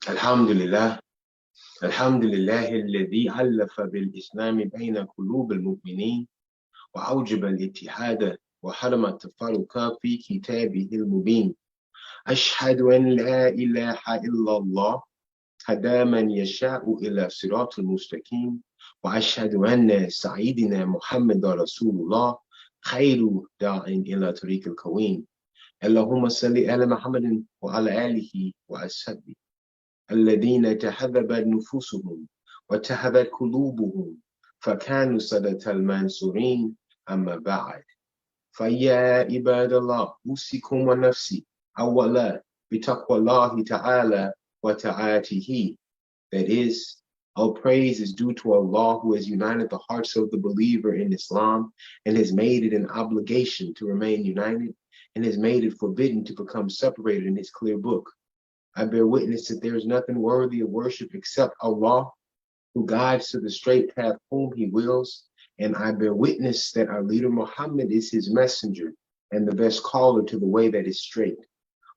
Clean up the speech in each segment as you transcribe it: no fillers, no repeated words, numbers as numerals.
Alhamdulillah. Alhamdulillah الذي ألف بالإسلام بين قلوب المؤمنين وأوجب الاتحاد وحرم التفرق في كتابه المبين. أشهد أن لا إله إلا الله هدى من يشاء إلى صراط المستقيم، وأشهد أن سيدنا محمد رسول الله خير داع إلى طريق القويم. اللهم صل على محمد وعلى آله وأصحابه الذين تهذبت نفوسهم وتهذبت قلوبهم فكانوا سادة المنصورين. أما بعد، فيا عباد الله، أوصيكم ونفسي أولا بتقوى الله تعالى وطاعته. That is, all praise is due to Allah, who has united the hearts of the believer in Islam and has made it an obligation to remain united and has made it forbidden to become separated in His clear book. I bear witness that there is nothing worthy of worship except Allah, who guides to the straight path whom He wills. And I bear witness that our leader Muhammad is His messenger and the best caller to the way that is straight.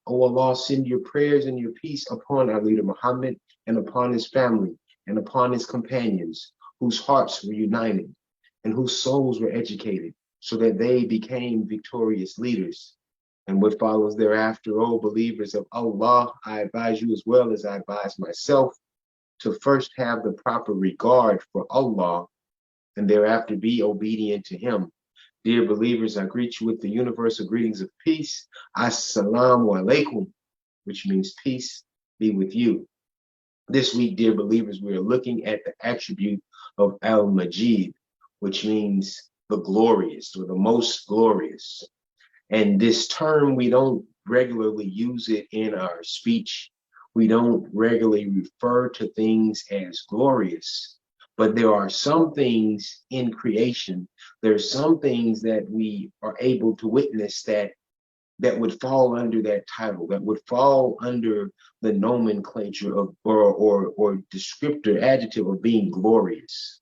O Allah, send your prayers and your peace upon our leader Muhammad and upon his family and upon his companions, whose hearts were united and whose souls were educated, so that they became victorious leaders. And what follows thereafter, O believers of Allah, I advise you as well as I advise myself to first have the proper regard for Allah and thereafter be obedient to Him. Dear believers, I greet you with the universal greetings of peace. Assalamu alaikum, which means peace be with you. This week, dear believers, we are looking at the attribute of Al-Majeed, which means the glorious or the most glorious. And this term, we don't regularly use it in our speech. We don't regularly refer to things as glorious. But there are some things in creation, there's some things that we are able to witness that would fall under that title, that would fall under the nomenclature of or descriptor, adjective of being glorious.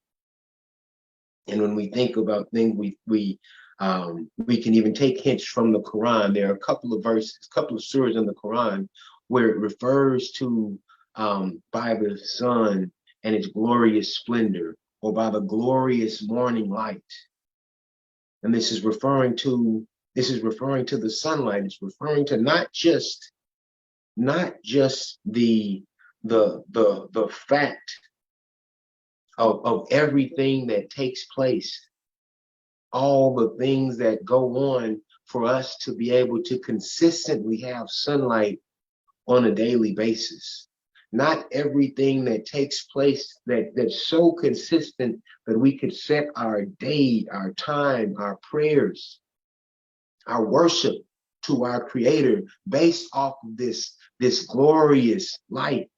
And when we think about things, we can even take hints from the Quran. There are a couple of verses, a couple of surahs in the Quran where it refers to by the sun and its glorious splendor, or by the glorious morning light. And this is referring to the sunlight. It's referring to not just the fact of everything that takes place, all the things that go on for us to be able to consistently have sunlight on a daily basis. Not everything that takes place that's so consistent that we could set our day, our time, our prayers, our worship to our Creator based off of this glorious light.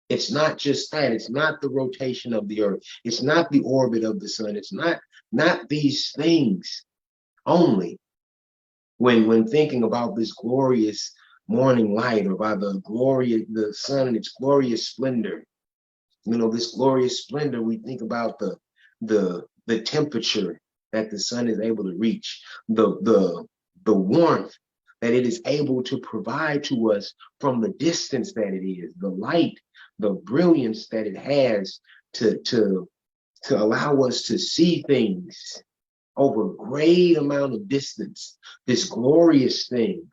It's not just that. It's not the rotation of the earth. It's not the orbit of the sun. It's not these things only. When thinking about this glorious morning light, or by the sun and its glorious splendor, this glorious splendor, we think about the temperature that the sun is able to reach, the warmth that it is able to provide to us from the distance that it is, the light, the brilliance that it has to allow us to see things over a great amount of distance. This glorious thing,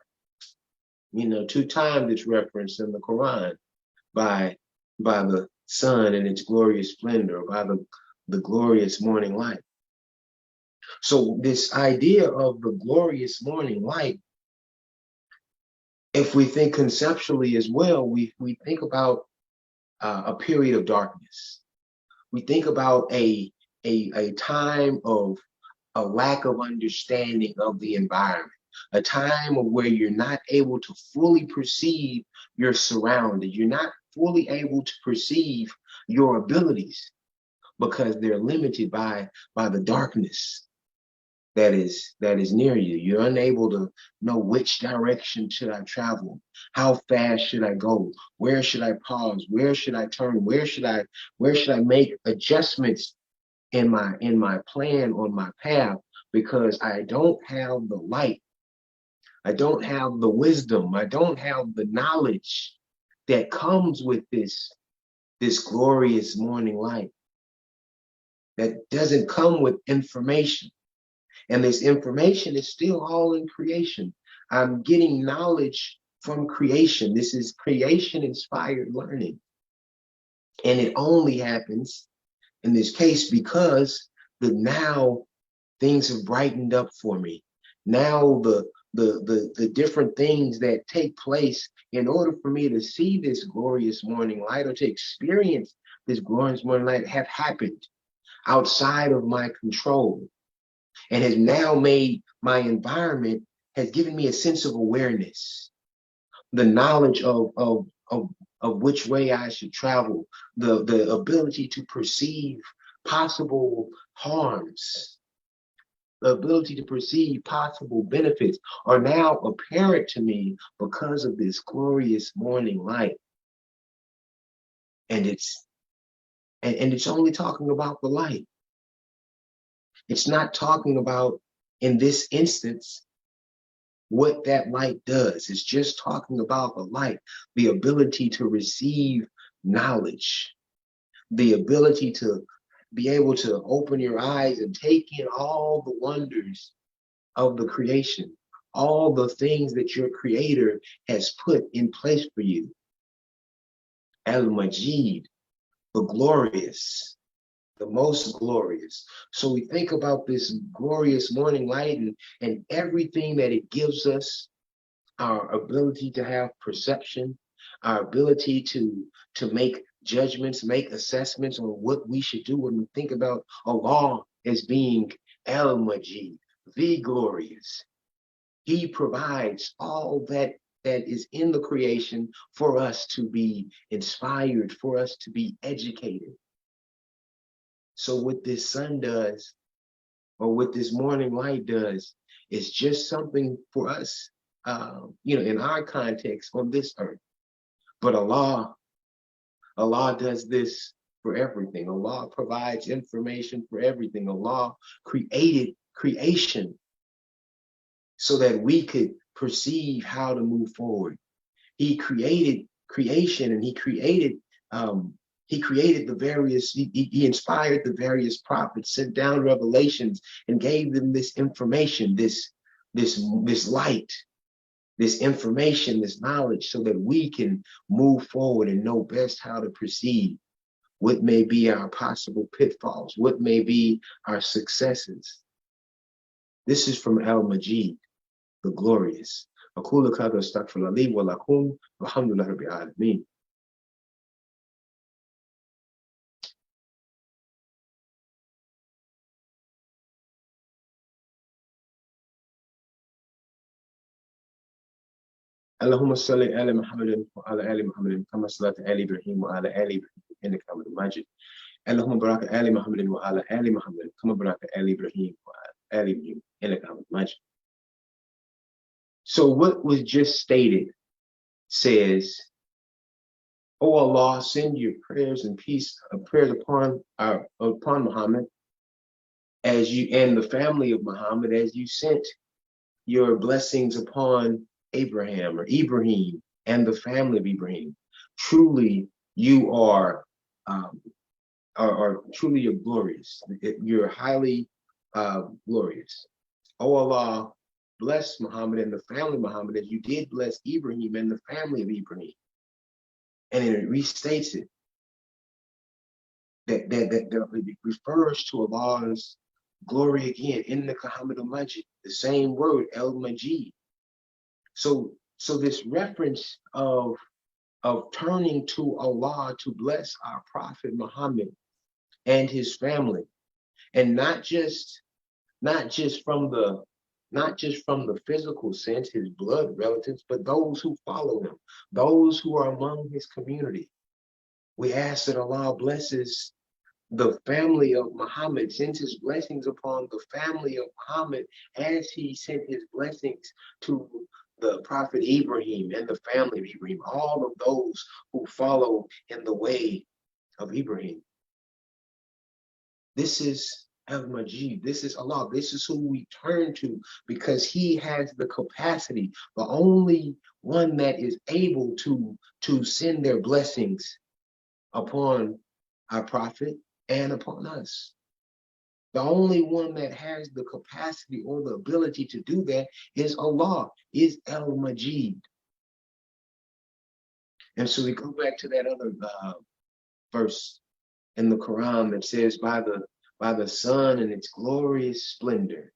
2 times it's referenced in the Quran by the sun and its glorious splendor, by the glorious morning light. So this idea of the glorious morning light, if we think conceptually as well, we think about a period of darkness. We think about a time of a lack of understanding of the environment, a time of where you're not able to fully perceive your surroundings. You're not fully able to perceive your abilities because they're limited by the darkness that is near you. You're unable to know which direction should I travel, how fast should I go, where should I pause, where should I turn, where should I make adjustments in my plan on my path, because I don't have the light, I don't have the wisdom, I don't have the knowledge that comes with this glorious morning light, that doesn't come with information. And this information is still all in creation. I'm getting knowledge from creation. This is creation inspired learning. And it only happens in this case because now things have brightened up for me. Now the different things that take place in order for me to see this glorious morning light or to experience this glorious morning light have happened outside of my control, and has now made my environment, has given me a sense of awareness, the knowledge of which way I should travel, the ability to perceive possible harms, the ability to perceive possible benefits are now apparent to me because of this glorious morning light. And it's only talking about the light. It's not talking about, in this instance, what that light does. It's just talking about the light, the ability to receive knowledge, the ability to be able to open your eyes and take in all the wonders of the creation, all the things that your creator has put in place for you. Al-Majeed, the glorious, the most glorious. So we think about this glorious morning light and everything that it gives us, our ability to have perception, our ability to make judgments, make assessments on what we should do when we think about Allah as being Al-Majeed, the glorious. He provides all that is in the creation for us to be inspired, for us to be educated. So what this sun does, or what this morning light does, is just something for us, in our context on this earth. But Allah does this for everything. Allah provides information for everything. Allah created creation so that we could perceive how to move forward. He created creation, and he created the various, he inspired the various prophets, sent down revelations, and gave them this information, this light, this information, this knowledge, so that we can move forward and know best how to proceed, what may be our possible pitfalls, what may be our successes. This is from Al-Majeed, the glorious. أقول هذا واستغفر الله لي ولكم والحمد لله رب العالمين. اللهم صل على محمد وعلى ال محمد كما صليت على ابراهيم وعلى ال ابراهيم انك حميد مجيد. اللهم بارك على محمد وعلى ال محمد كما باركت على ابراهيم وعلى ال ابراهيم انك حميد مجيد. So what was just stated says, "O Allah, send your prayers and peace, prayers upon Muhammad, as you and the family of Muhammad, as you sent your blessings upon Abraham or Ibrahim and the family of Ibrahim. Truly, you are truly you're glorious. You're highly glorious. O Allah, bless Muhammad and the family of Muhammad as you did bless Ibrahim and the family of Ibrahim." And it restates it. That it refers to Allah's glory again in the Al-Majeed, the same word, Al-Majeed. So this reference of turning to Allah to bless our Prophet Muhammad and his family, and not just from the physical sense, his blood relatives, but those who follow him, those who are among his community. We ask that Allah blesses the family of Muhammad, sends his blessings upon the family of Muhammad as he sent his blessings to the Prophet Ibrahim and the family of Ibrahim, all of those who follow in the way of Ibrahim. This is Al-Majeed, this is Allah. This is who we turn to because He has the capacity, the only one that is able to send their blessings upon our Prophet and upon us. The only one that has the capacity or the ability to do that is Allah, is Al-Majeed. And so we go back to that other verse in the Quran that says, by the sun and its glorious splendor.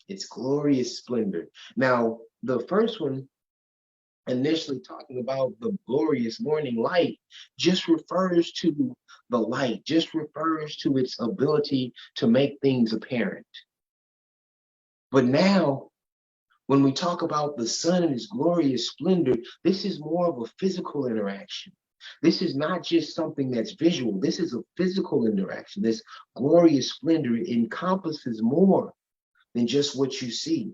Its glorious splendor. Now, the first one, initially talking about the glorious morning light, just refers to the light, just refers to its ability to make things apparent. But now, when we talk about the sun and its glorious splendor, this is more of a physical interaction. This is not just something that's visual. This is a physical interaction. This glorious splendor encompasses more than just what you see.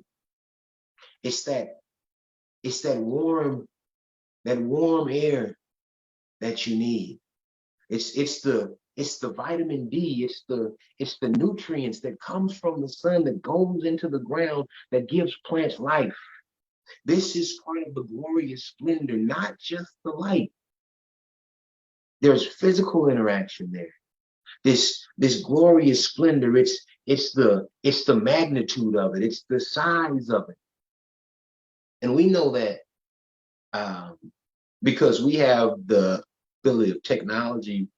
It's that warm air that you need. It's the vitamin D, it's the nutrients that comes from the sun that goes into the ground that gives plants life. This is part of the glorious splendor, not just the light. There's physical interaction there. This glorious splendor, it's the magnitude of it, it's the size of it. And we know that because we have the ability of technology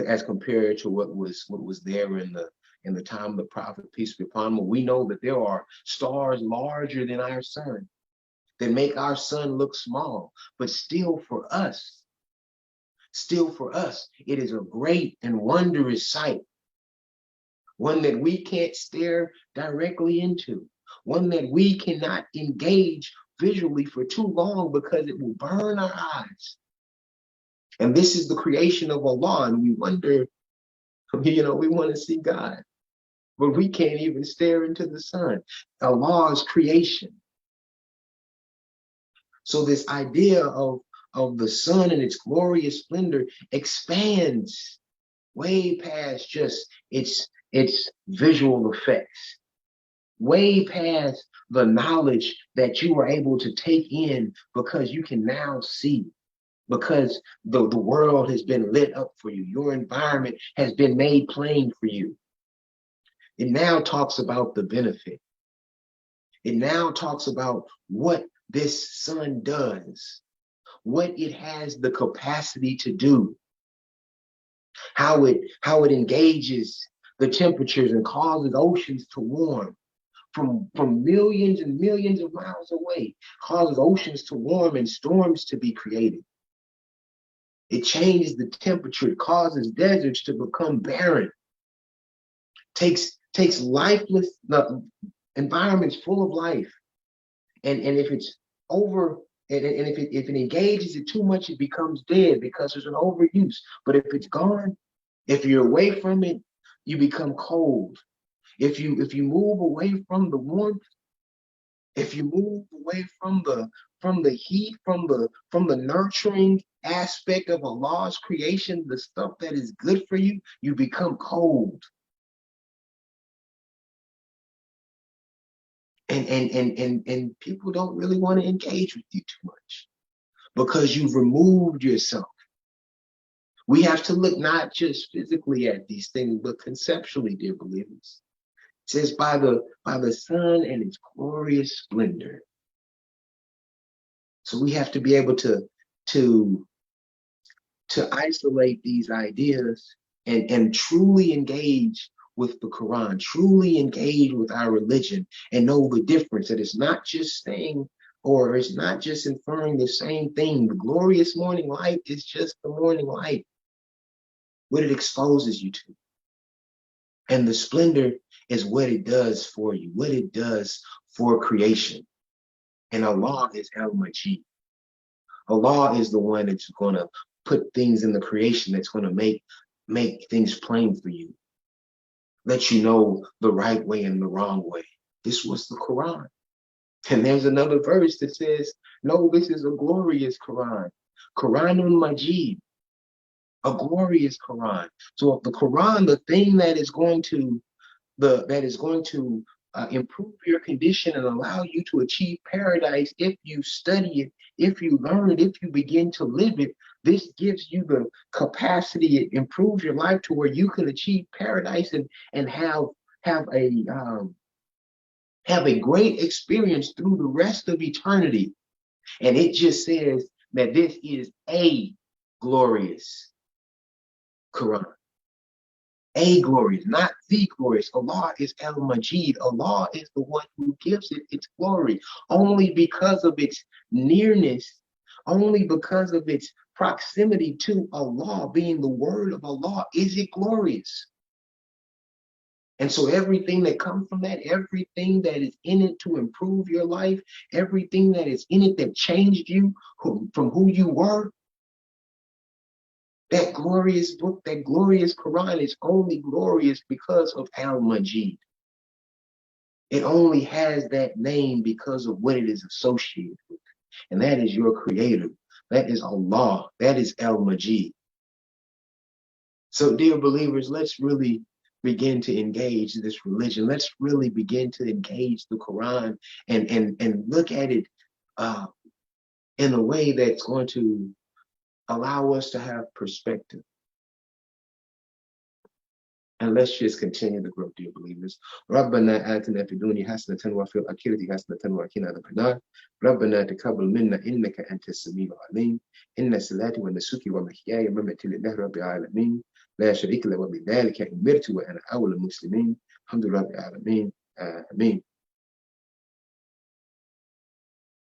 as compared to what was there in the time of the Prophet, peace be upon him. We know that there are stars larger than our sun that make our sun look small, but still for us, it is a great and wondrous sight, one that we can't stare directly into, one that we cannot engage visually for too long because it will burn our eyes. And this is the creation of Allah, and we wonder, we want to see God, but we can't even stare into the sun. Allah's creation. So this idea of the sun and its glorious splendor expands way past just its visual effects, way past the knowledge that you are able to take in because you can now see, because the world has been lit up for you. Your environment has been made plain for you. It now talks about the benefit. It now talks about what this sun does, what it has the capacity to do, how it engages the temperatures and causes oceans to warm from millions and millions of miles away, causes oceans to warm and storms to be created. It changes the temperature, it causes deserts to become barren, takes lifeless environments full of life, and if it's over, and if it engages it too much, it becomes dead because there's an overuse. But if it's gone, if you're away from it, you become cold. If you move away from the warmth, if you move away from the heat, from the nurturing aspect of Allah's creation, the stuff that is good for you, you become cold. And people don't really want to engage with you too much because you've removed yourself. We have to look not just physically at these things, but conceptually, dear believers. It says by the sun and its glorious splendor. So we have to be able to isolate these ideas and truly engage with the Quran, truly engage with our religion, and know the difference, that it's not just saying, or it's not just inferring the same thing. The glorious morning light is just the morning light, what it exposes you to. And the splendor is what it does for you, what it does for creation. And Allah is Al-Majeed. Allah is the one that's going to put things in the creation that's going to make things plain for you, let you know the right way and the wrong way. This was the Quran. And there's another verse that says, no, this is a glorious Quran. Quranul Majeed. A glorious Quran. So if the Quran, the thing that is going to improve your condition and allow you to achieve paradise, if you study it, if you learn it, if you begin to live it, this gives you the capacity. It improves your life to where you can achieve paradise and have a have a great experience through the rest of eternity. And it just says that this is a glorious Quran. A glorious, not the glorious. Allah is Al-Majeed. Allah is the one who gives it its glory. Only because of its nearness, only because of its proximity to Allah, being the word of Allah, is it glorious. And so everything that comes from that, everything that is in it to improve your life, everything that is in it that changed you from who you were, that glorious book, that glorious Quran is only glorious because of Al-Majeed. It only has that name because of what it is associated with. And that is your creator. That is Allah. That is Al-Majeed. So, dear believers, let's really begin to engage this religion. Let's really begin to engage the Quran and look at it in a way that's going to allow us to have perspective. And let's just continue to grow, dear believers. ربنا آتنا في الدنيا حسنة وفي الآخرة حسنة وقنا عذاب النار. ربنا تقبل منا إنك أنت السميع العليم. إن صلاتي ونسكي ومحياي ومماتي لله رب العالمين لا شريك له وبذلك أمرت وأنا أول المسلمين. الحمد لله رب العالمين. آمين.